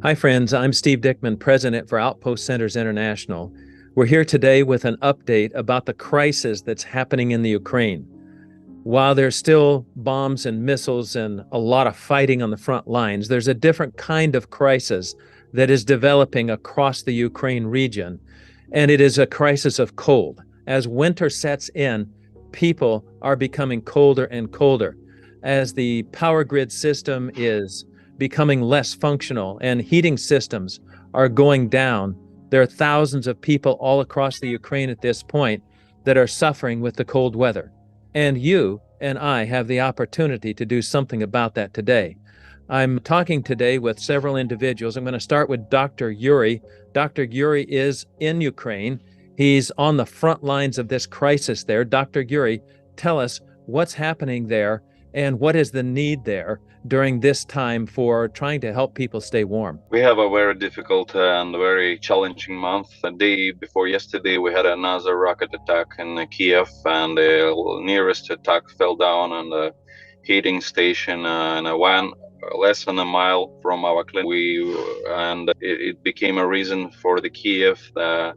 Hi, friends. I'm Steve Dickman, President for Outpost Centers International. We're here today with an update about the crisis that's happening in the Ukraine. While there's still bombs and missiles and a lot of fighting on the front lines, there's a different kind of crisis that is developing across the Ukraine region, and it is a crisis of cold. As winter sets in, people are becoming colder and colder. As the power grid system is becoming less functional and heating systems are going down, there are thousands of people all across the Ukraine at this point that are suffering with the cold weather. And you and I have the opportunity to do something about that today. I'm talking today with several individuals. I'm going to start with Dr. Yuri. Dr. Yuri is in Ukraine. He's on the front lines of this crisis there. Dr. Yuri, tell us what's happening there and what is the need there during this time for trying to help people stay warm. We have a very difficult and very challenging month. The day before yesterday, we had another rocket attack in Kiev, and the nearest attack fell down on the heating station in a van less than a mile from our clinic. It became a reason for the Kiev that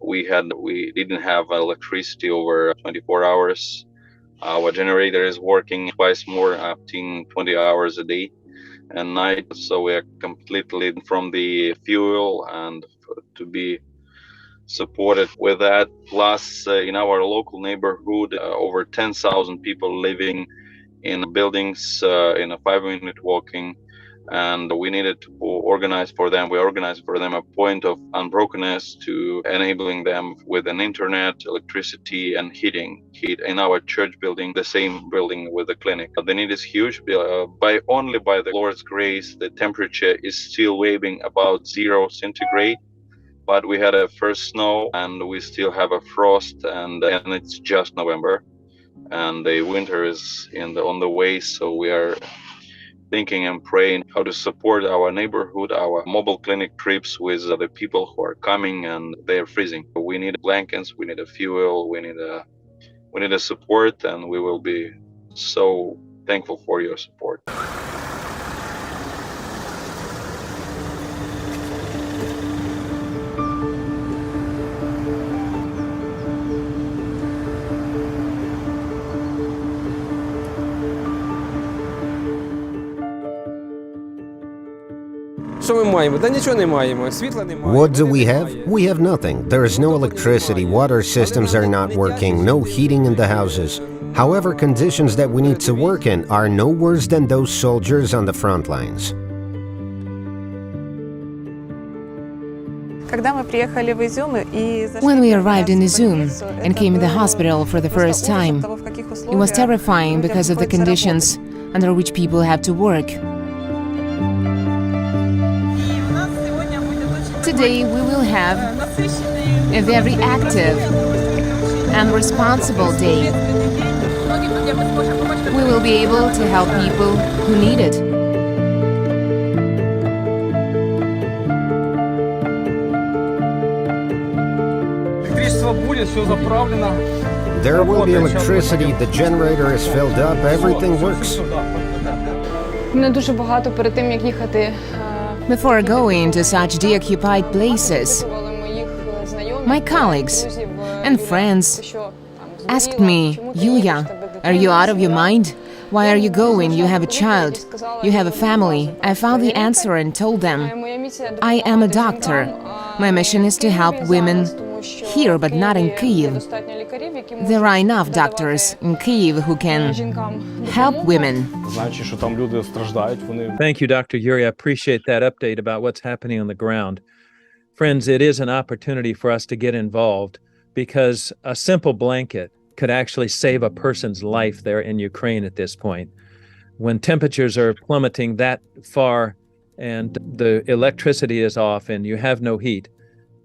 we didn't have electricity over 24 hours. Our generator is working twice more, up to 20 hours a day and night. So we are completely from the fuel, and to be supported with that. Plus, in our local neighborhood, over 10,000 people living in buildings in a 5-minute walking. And we needed to organize for them. We organized for them a point of unbrokenness to enabling them with an internet, electricity, and heat in our church building, the same building with the clinic. The need is huge. By the Lord's grace, the temperature is still waving about 0 centigrade. But we had a first snow, and we still have a frost, and it's just November, and the winter is on the way. So we are thinking and praying how to support our neighborhood, our mobile clinic trips with the people who are coming and they are freezing. We need blankets, we need a fuel, we need a support, and we will be so thankful for your support. What do we have? We have nothing. There is no electricity, water systems are not working, no heating in the houses. However, conditions that we need to work in are no worse than those soldiers on the front lines. When we arrived in Izum and came in the hospital for the first time, it was terrifying because of the conditions under which people have to work. Today we will have a very active and responsible day. We will be able to help people who need it. There will be electricity, the generator is filled up, everything works. Before going to such deoccupied places, my colleagues and friends asked me, "Yulia, are you out of your mind? Why are you going? You have a child, you have a family." I found the answer and told them, "I am a doctor. My mission is to help women here, but not in Kyiv. There are enough doctors in Kyiv who can help women." Thank you, Dr. Yuri. I appreciate that update about what's happening on the ground. Friends, it is an opportunity for us to get involved because a simple blanket could actually save a person's life there in Ukraine at this point. When temperatures are plummeting that far and the electricity is off and you have no heat,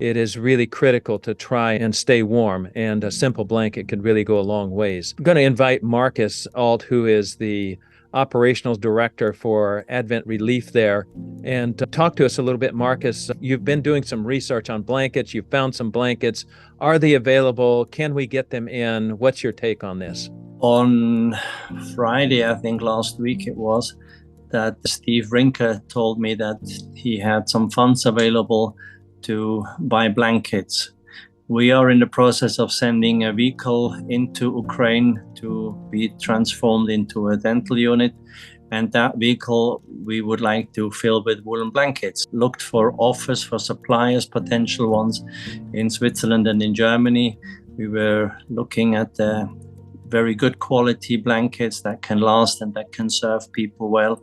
it is really critical to try and stay warm, and a simple blanket could really go a long ways. I'm going to invite Marcus Alt, who is the operational director for Advent Relief there, and talk to us a little bit. Marcus, you've been doing some research on blankets. You've found some blankets. Are they available? Can we get them in? What's your take on this? On Friday, I think last week it was, that Steve Rinker told me that he had some funds available to buy blankets. We are in the process of sending a vehicle into Ukraine to be transformed into a dental unit. And that vehicle we would like to fill with woolen blankets. Looked for offers for suppliers, potential ones in Switzerland and in Germany. We were looking at very good quality blankets that can last and that can serve people well.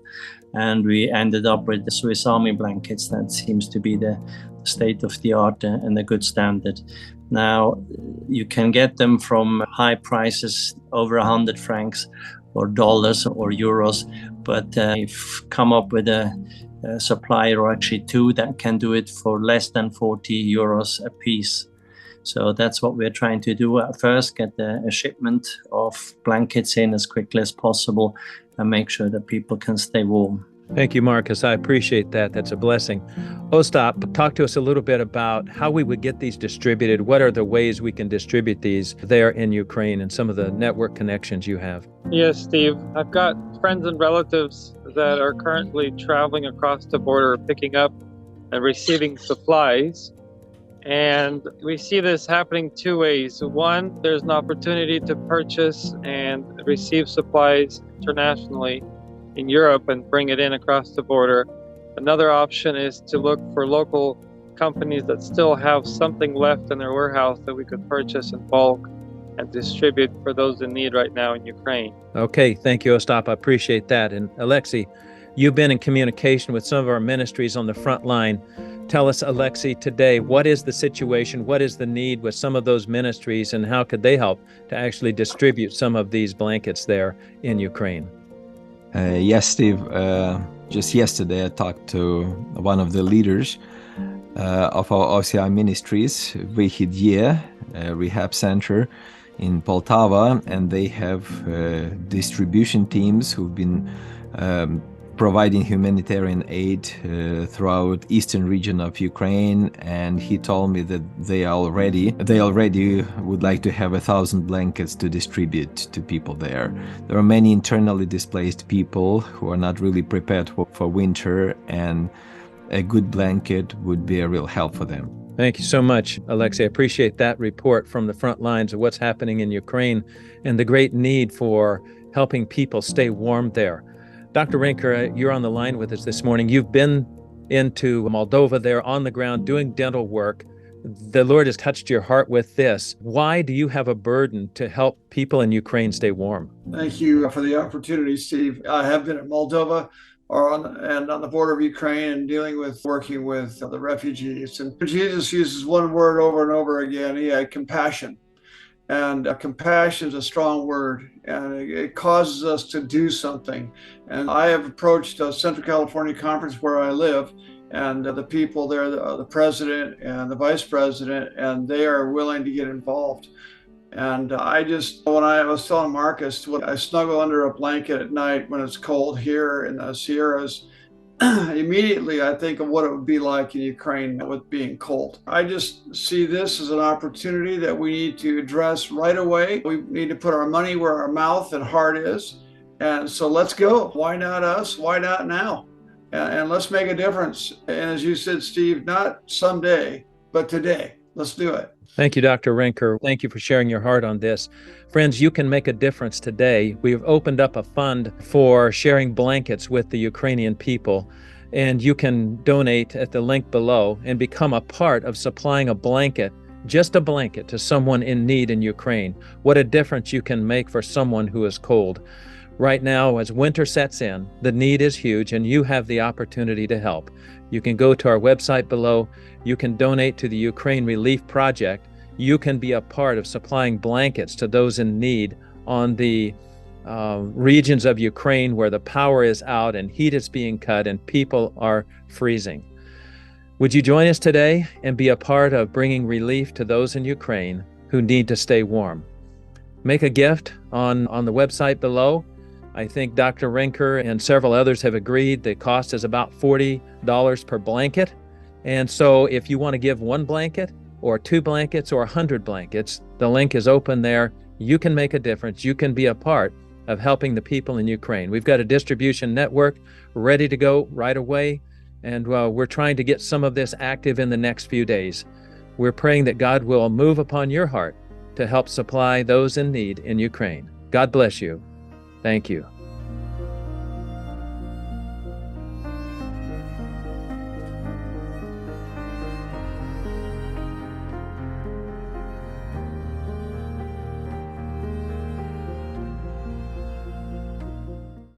And we ended up with the Swiss Army blankets. That seems to be the state of the art and a good standard. Now, you can get them from high prices, over 100 francs or dollars or euros, but we've come up with a supplier, or actually two, that can do it for less than 40 euros a piece. So that's what we're trying to do at first, get a shipment of blankets in as quickly as possible and make sure that people can stay warm. Thank you, Marcus. I appreciate that. That's a blessing. Ostap, talk to us a little bit about how we would get these distributed. What are the ways we can distribute these there in Ukraine and some of the network connections you have? Yes, Steve. I've got friends and relatives that are currently traveling across the border, picking up and receiving supplies. And we see this happening two ways. One, there's an opportunity to purchase and receive supplies internationally in Europe and bring it in across the border. Another option is to look for local companies that still have something left in their warehouse that we could purchase in bulk and distribute for those in need right now in Ukraine. Okay, thank you, Ostap. I appreciate that. And Alexei, you've been in communication with some of our ministries on the front line. Tell us, Alexei, today, what is the situation? What is the need with some of those ministries, and how could they help to actually distribute some of these blankets there in Ukraine? Yes, Steve. Just yesterday, I talked to one of the leaders of our OCI ministries, Vyhidye Rehab Center in Poltava, and they have distribution teams who've been providing humanitarian aid throughout eastern region of Ukraine. And he told me that they already would like to have 1,000 blankets to distribute to people there. There are many internally displaced people who are not really prepared for winter, and a good blanket would be a real help for them. Thank you so much, Alexei. I appreciate that report from the front lines of what's happening in Ukraine and the great need for helping people stay warm there. Dr. Rinker, you're on the line with us this morning. You've been into Moldova there on the ground doing dental work. The Lord has touched your heart with this. Why do you have a burden to help people in Ukraine stay warm? Thank you for the opportunity, Steve. I have been in Moldova and on the border of Ukraine and working with the refugees. And Jesus uses one word over and over again. He had compassion. And compassion is a strong word, and it causes us to do something. And I have approached the Central California Conference where I live, and the people there, the president and the vice president, and they are willing to get involved. And when I was telling Marcus, when I snuggle under a blanket at night when it's cold here in the Sierras, immediately I think of what it would be like in Ukraine with being cold. I just see this as an opportunity that we need to address right away. We need to put our money where our mouth and heart is. And so let's go. Why not us? Why not now? And let's make a difference. And as you said, Steve, not someday, but today. Let's do it. Thank you, Dr. Rinker. Thank you for sharing your heart on this. Friends, you can make a difference today. We've opened up a fund for sharing blankets with the Ukrainian people, and you can donate at the link below and become a part of supplying a blanket, just a blanket, to someone in need in Ukraine. What a difference you can make for someone who is cold. Right now, as winter sets in, the need is huge, and you have the opportunity to help. You can go to our website below. You can donate to the Ukraine Relief Project. You can be a part of supplying blankets to those in need on the regions of Ukraine where the power is out and heat is being cut and people are freezing. Would you join us today and be a part of bringing relief to those in Ukraine who need to stay warm? Make a gift on the website below. I think Dr. Rinker and several others have agreed the cost is about $40 per blanket. And so if you want to give one blanket or 2 blankets or 100 blankets, the link is open there. You can make a difference. You can be a part of helping the people in Ukraine. We've got a distribution network ready to go right away, and we're trying to get some of this active in the next few days. We're praying that God will move upon your heart to help supply those in need in Ukraine. God bless you. Thank you.